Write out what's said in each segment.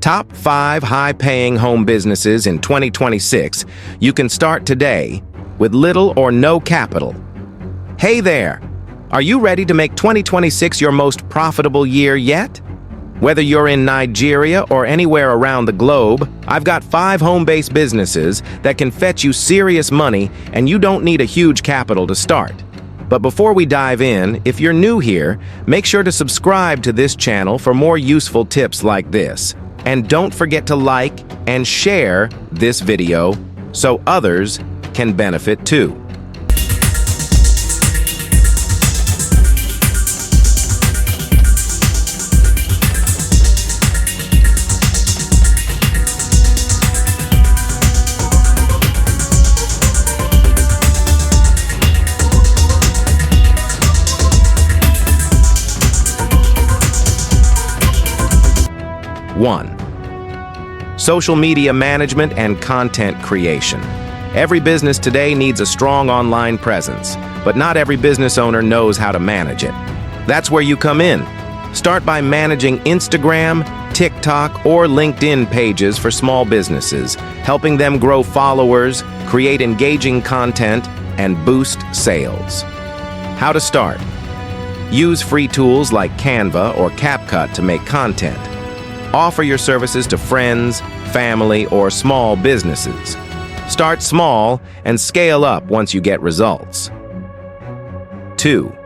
Top 5 high-paying home businesses in 2026 you can start today with little or no capital. Hey there! Are you ready to make 2026 your most profitable year yet? Whether you're in Nigeria or anywhere around the globe, I've got 5 home-based businesses that can fetch you serious money and you don't need a huge capital to start. But before we dive in, if you're new here, make sure to subscribe to this channel for more useful tips like this. And don't forget to like and share this video so others can benefit too. One, social media management and content creation. Every business today needs a strong online presence, but not every business owner knows how to manage it. That's where you come in. Start by managing Instagram, TikTok, or LinkedIn pages for small businesses, helping them grow followers, create engaging content, and boost sales. How to start? Use free tools like Canva or CapCut to make content. Offer your services to friends, family, or small businesses. Start small and scale up once you get results. 2.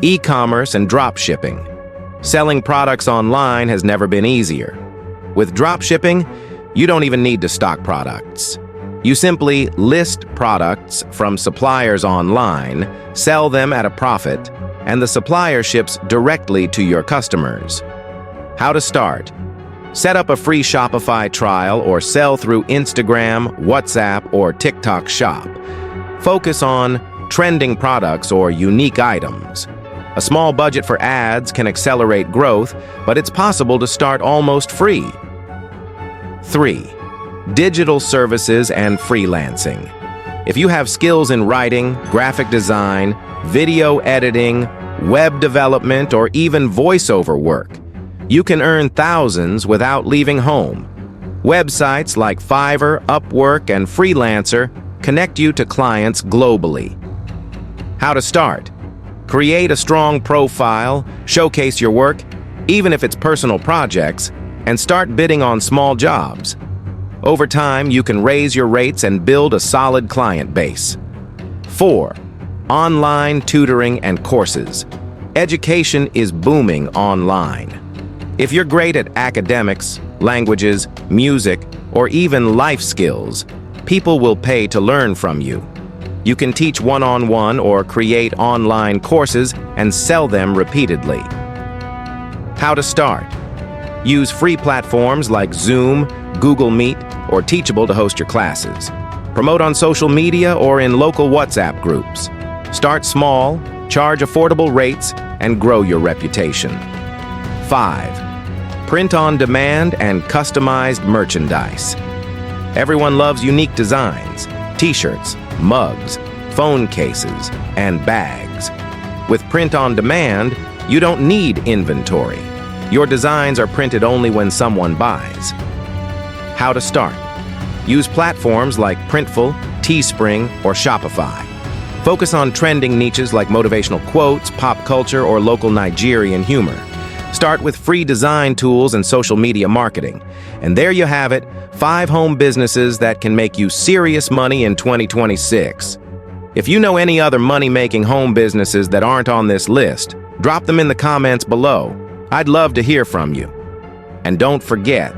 E-commerce and dropshipping. Selling products online has never been easier. With dropshipping, you don't even need to stock products. You simply list products from suppliers online, sell them at a profit, and the supplier ships directly to your customers. How to start? Set up a free Shopify trial or sell through Instagram, WhatsApp, or TikTok Shop. Focus on trending products or unique items. A small budget for ads can accelerate growth, but it's possible to start almost free. 3. Digital services and freelancing. If you have skills in writing, graphic design, video editing, web development, or even voiceover work, you can earn thousands without leaving home. Websites like Fiverr, Upwork, and Freelancer connect you to clients globally. How to start? Create a strong profile, showcase your work, even if it's personal projects, and start bidding on small jobs. Over time, you can raise your rates and build a solid client base. 4. Online tutoring and courses. Education is booming online. If you're great at academics, languages, music, or even life skills, people will pay to learn from you. You can teach one-on-one or create online courses and sell them repeatedly. How to start? Use free platforms like Zoom, Google Meet, or Teachable to host your classes. Promote on social media or in local WhatsApp groups. Start small, charge affordable rates, and grow your reputation. 5. Print on demand and customized merchandise. Everyone loves unique designs, t-shirts, mugs, phone cases, and bags. With print on demand, you don't need inventory. Your designs are printed only when someone buys. How to start? Use platforms like Printful, Teespring, or Shopify. Focus on trending niches like motivational quotes, pop culture, or local Nigerian humor. Start with free design tools and social media marketing. And there you have it, 5 home businesses that can make you serious money in 2026. If you know any other money-making home businesses that aren't on this list, drop them in the comments below. I'd love to hear from you. And don't forget,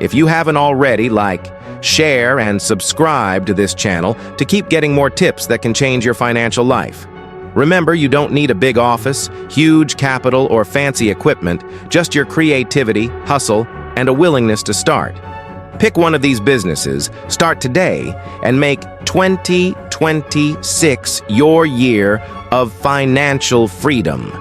if you haven't already, like, share, and subscribe to this channel to keep getting more tips that can change your financial life. Remember, you don't need a big office, huge capital, or fancy equipment, just your creativity, hustle, and a willingness to start. Pick one of these businesses, start today, and make 2026 your year of financial freedom.